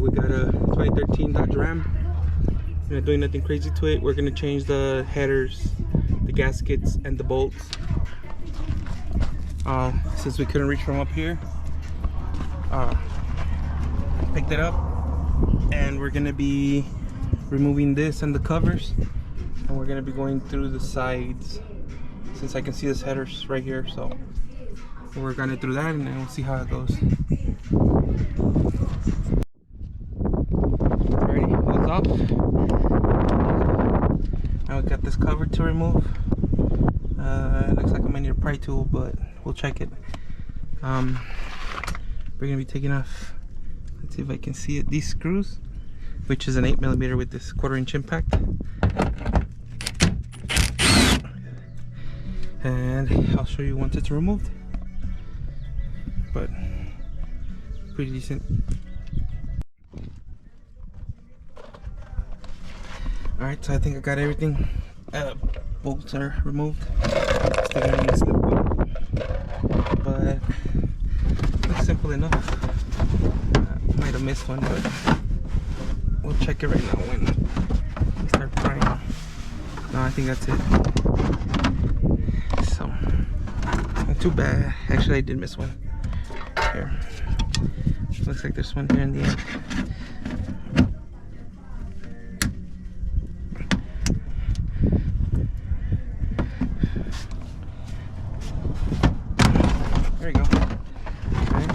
We got a 2013 Dodge Ram. We're not doing nothing crazy to it. We're gonna change the headers, the gaskets, and the bolts. Since we couldn't reach from up here, picked it up, and we're gonna be removing this and the covers, and we're gonna be going through the sides since I can see this headers right here. So we're gonna do that, and then we'll see how it goes. Alrighty, well, it's off. Now we got this cover to remove. It looks like I might need a pry tool, but we'll check it. We're gonna be taking off, let's see if I can see it, these screws, which is an 8mm with this 1/4" impact. And I'll show you once it's removed, but pretty decent. Alright, so I think I got everything. Bolts are removed. Still gonna use the bolt, but looks simple enough. Might have missed one, but we'll check it right now when we start prying. No, I think that's it. So, not too bad. Actually, I did miss one. Here. Looks like there's one here in the end. There you go. Alright.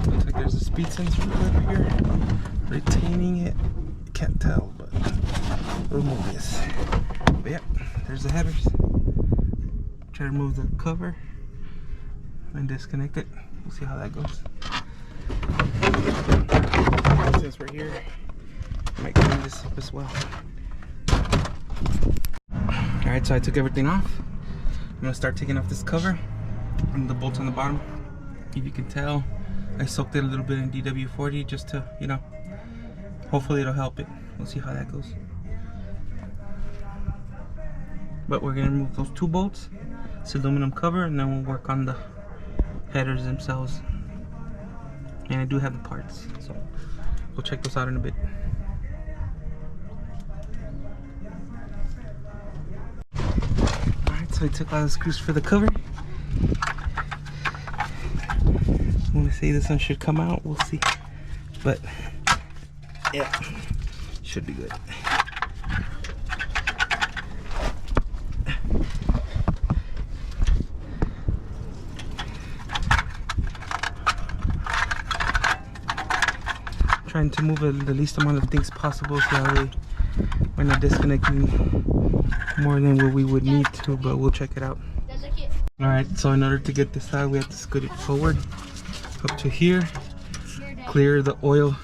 Looks like there's a speed sensor over here. Retaining it. Can't tell, but remove this. But yep, there's the headers. Try to remove the cover and disconnect it. We'll see how that goes. Since we're here, I might clean this up as well. Alright, so I took everything off. I'm gonna start taking off this cover and the bolts on the bottom. If you can tell, I soaked it a little bit in DW40 just to, you know, hopefully it'll help it. We'll see how that goes. But we're gonna remove those two bolts, it's aluminum cover, and then we'll work on the headers themselves. And I do have the parts, so we'll check those out in a bit. Alright, so I took all the screws for the cover. I want to say this one should come out, we'll see. But yeah, should be good. Trying to move the least amount of things possible, so that way we're not disconnecting more than what we would need to, but we'll check it out. Alright, so in order to get this out, we have to scoot it forward up to here, clear the oil.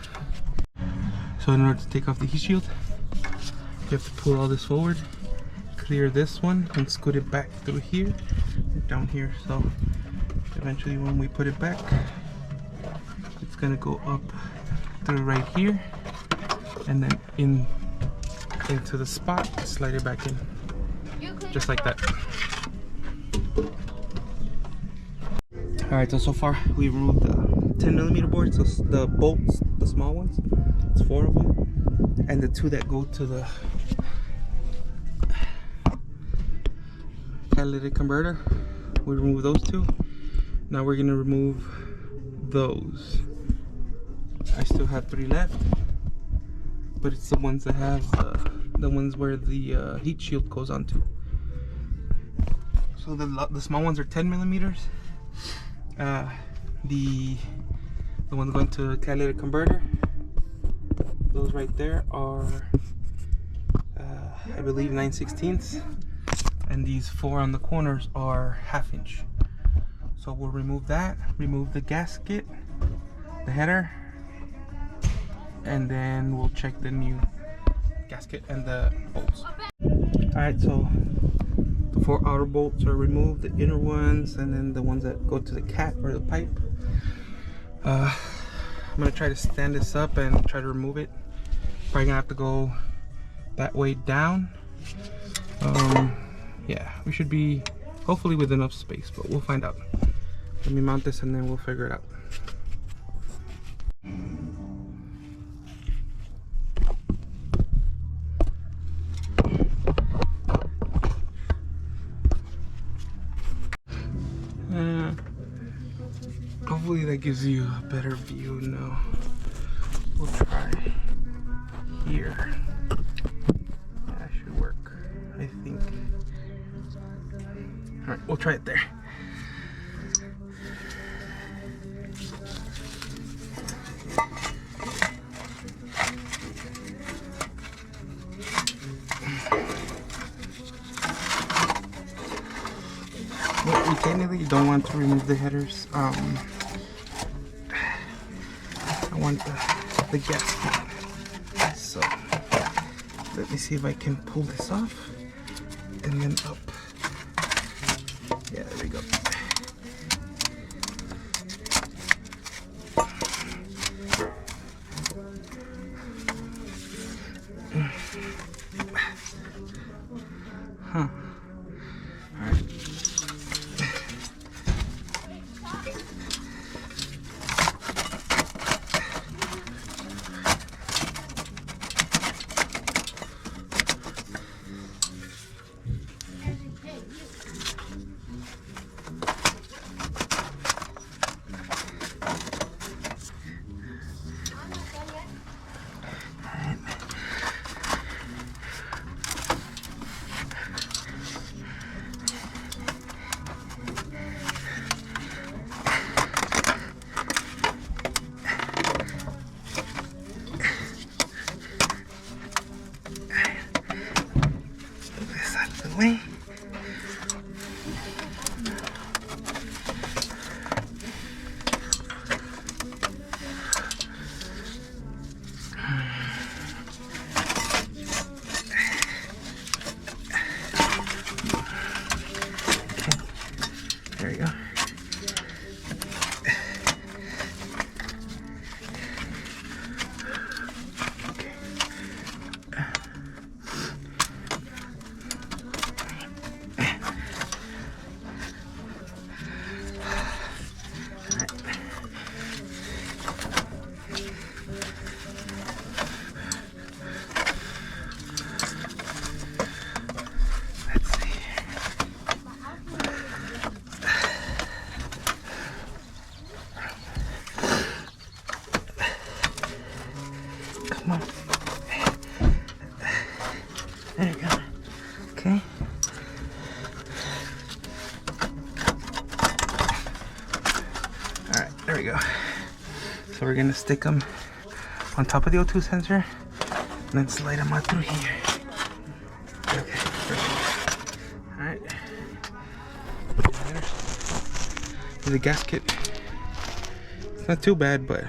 So in order to take off the heat shield, you have to pull all this forward, clear this one, and scoot it back through here, down here. So eventually when we put it back, it's gonna go up through right here, and then into the spot, slide it back in, just like that. Alright, so far we've removed the 10mm boards, so the bolts, the small ones, it's 4 of them, and the 2 that go to the catalytic converter. We removed those 2. Now we're gonna remove those. I still have 3 left, but it's the ones that have the ones where the heat shield goes onto. So the small ones are 10mm. The ones going to the catalytic converter, those right there are I believe 9/16, and these 4 on the corners are 1/2 inch. So we'll remove that, remove the gasket, the header, and then we'll check the new gasket and the bolts. Alright, so the 4 outer bolts are removed, the inner ones, and then the ones that go to the cat or the pipe. I'm gonna try to stand this up and try to remove it. Probably gonna have to go that way down. Yeah, we should be hopefully with enough space, but we'll find out. Let me mount this and then we'll figure it out. Hopefully that gives you a better view. No, we'll try here. That should work, I think. All right, we'll try it there. Well, we technically don't want to remove the headers. I want the gasket. So let me see if I can pull this off and then up. Yeah, there we go. Huh. All right. Way. There you go. Come on. There you go. Okay. Alright, there we go. So we're gonna stick them on top of the O2 sensor and then slide them out through here. Okay, perfect. Alright. The gasket. It's not too bad, but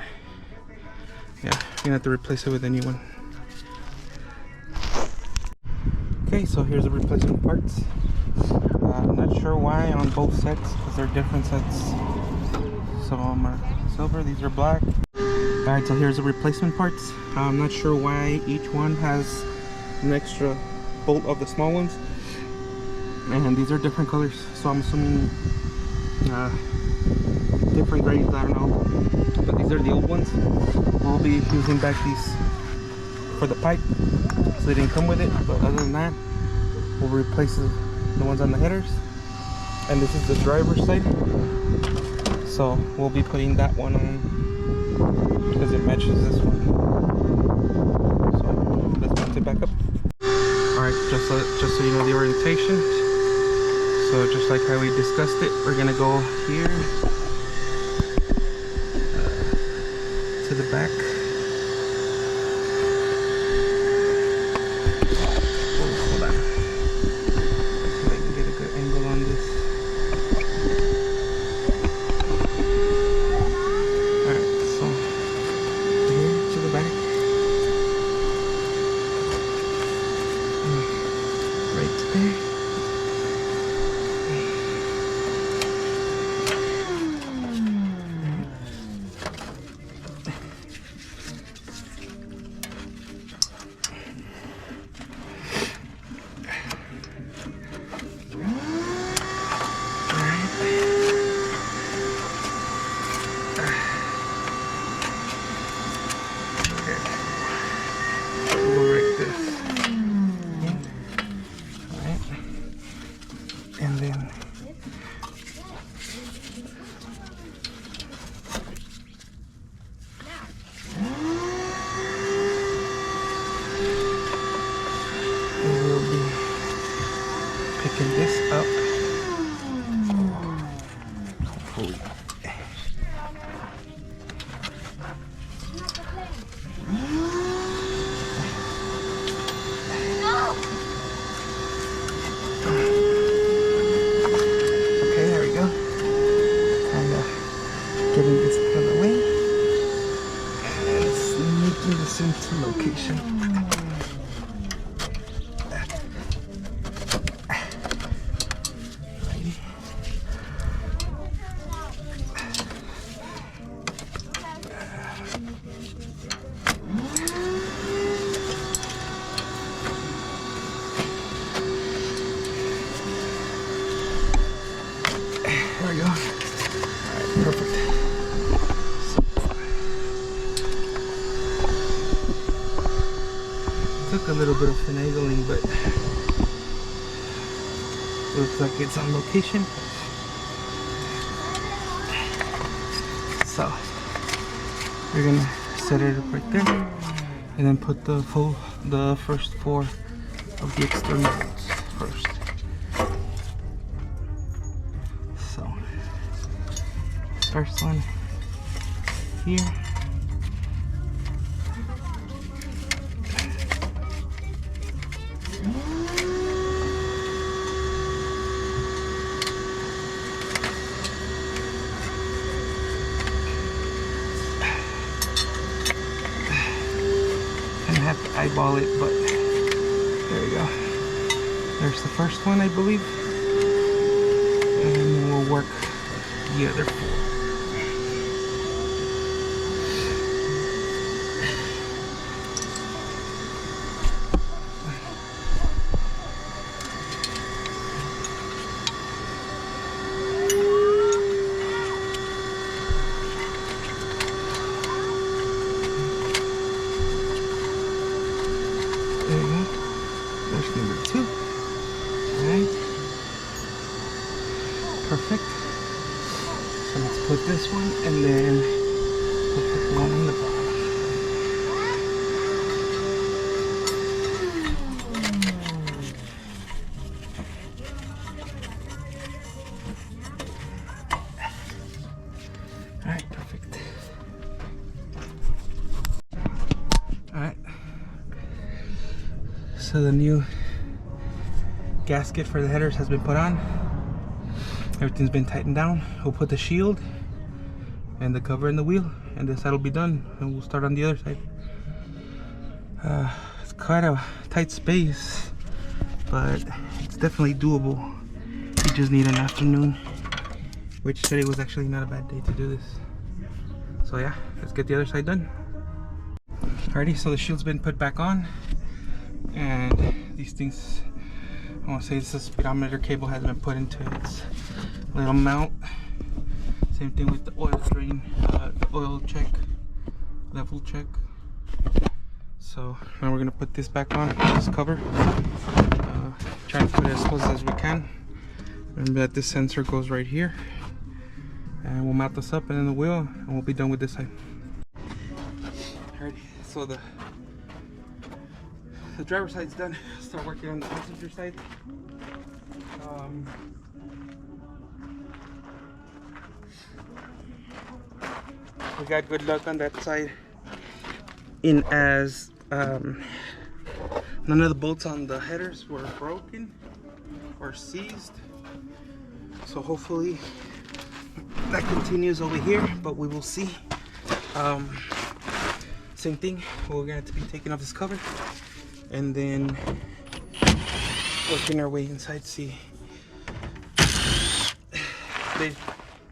yeah, you're gonna have to replace it with a new one. Okay, so here's the replacement parts. I'm not sure why on both sets, because they're different sets. Some of them are silver, these are black. Alright, so here's the replacement parts. I'm not sure why each one has an extra bolt of the small ones. And these are different colors, so I'm assuming different grades, I don't know. But these are the old ones. We'll be using back these for the pipe, so they didn't come with it. But other than that, we'll replace the ones on the headers. And this is the driver's side, so we'll be putting that one on because it matches this one. So let's mount it back up. Alright, just so you know the orientation. So just like how we discussed it, we're gonna go here to the back. Oh, hold on. So I can get a good angle on this. Alright, so here to the back. Right there. this into location. There we go. Alright, perfect. Took a little bit of finagling, but it looks like it's on location. So we're gonna set it up right there, and then put the first 4 of the external bolts first. So first one here. Have to eyeball it, but there we go. There's the first one, I believe, and then we'll work the other 4. Perfect. So let's put this one, and then we'll put the one on the bottom. Alright, perfect. Alright. So the new gasket for the headers has been put on. Everything's been tightened down. We'll put the shield and the cover in the wheel, and this side will be done, and we'll start on the other side. It's quite a tight space, but it's definitely doable. You just need an afternoon, which today was actually not a bad day to do this. So yeah, let's get the other side done. Alrighty, so the shield's been put back on, and these things, I want to say, this speedometer cable has been put into its little mount. Same thing with the oil drain, the oil check, level check. So now we're gonna put this back on, this cover. Try to put it as close as we can. Remember that this sensor goes right here, and we'll mount this up and then the wheel, and we'll be done with this side. Alrighty, so the driver's side's done. Start working on the passenger side. We got good luck on that side, in as none of the bolts on the headers were broken or seized. So hopefully that continues over here, but we will see. Same thing, we're gonna have to be taking off this cover and then working our way inside. See,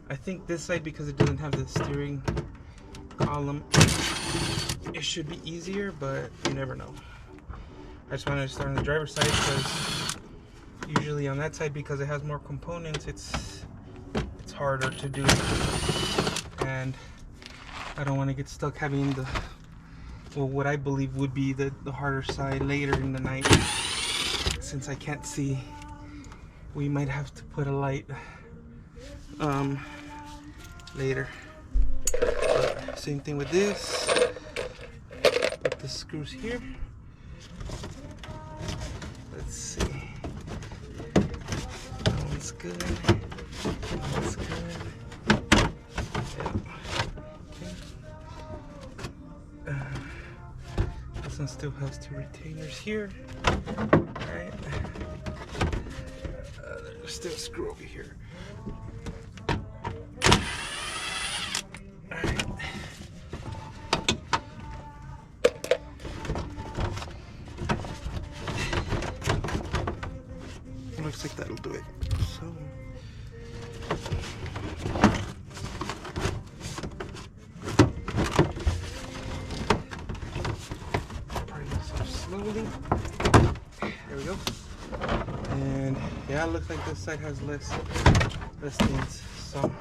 I think this side, because it doesn't have the steering column, it should be easier, but you never know. I just wanted to start on the driver's side because usually on that side, because it has more components, it's harder to do, and I don't want to get stuck having the, well, what I believe would be the harder side later in the night. Since I can't see, we might have to put a light later. But same thing with this. Put the screws here. Let's see. That one's good. That one's good. This one still has 2 retainers here. Alright. There's still a screw over here. Alright. holding. There we go. And yeah, it looks like this side has less things. So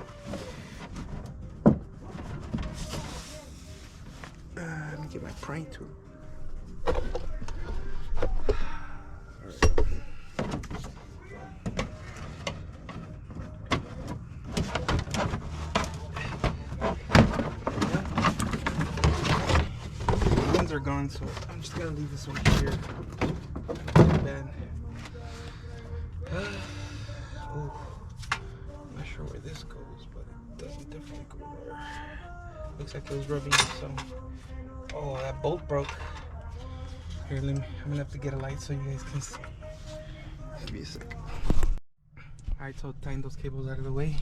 let me get my prying tool. Are gone, so I'm just gonna leave this one here. Not too bad. Oh, I'm not sure where this goes, but it doesn't definitely go there. Looks like it was rubbing, so. Oh, that bolt broke. Here, I'm gonna have to get a light so you guys can see. Give me a sec. Alright, so tying those cables out of the way.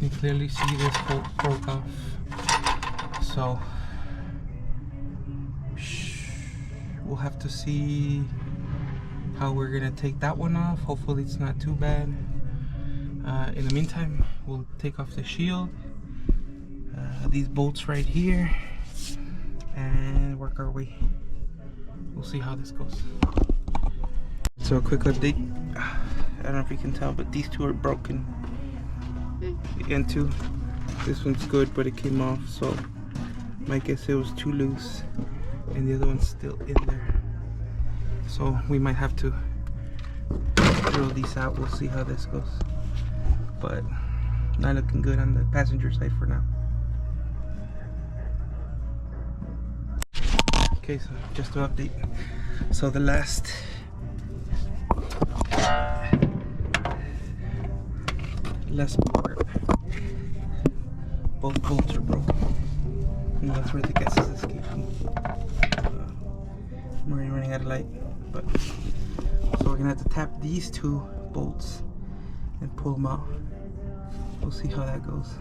You can clearly see this bolt broke off. So we'll have to see how we're gonna take that one off. Hopefully it's not too bad. In the meantime, we'll take off the shield, these bolts right here, and work our way. We'll see how this goes. So a quick update. I don't know if you can tell, but these two are broken. The end two. This one's good, but it came off, so my guess it was too loose. And the other one's still in there, so we might have to drill these out. We'll see how this goes, but not looking good on the passenger side for now. Okay, so just to update, so the last part, both bolts are broken, and that's where the gas is escaping. I'm already running out of light, but so we're gonna have to tap these two bolts and pull them out. We'll see how that goes.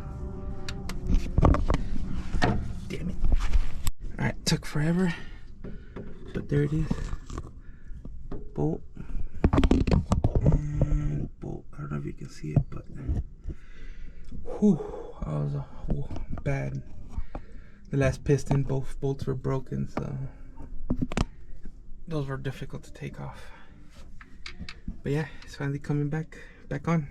Damn it. Alright, took forever, but there it is. Bolt and bolt. I don't know if you can see it, but whew, that was bad. The last piston, both bolts were broken, so those were difficult to take off. But yeah, it's finally coming back on.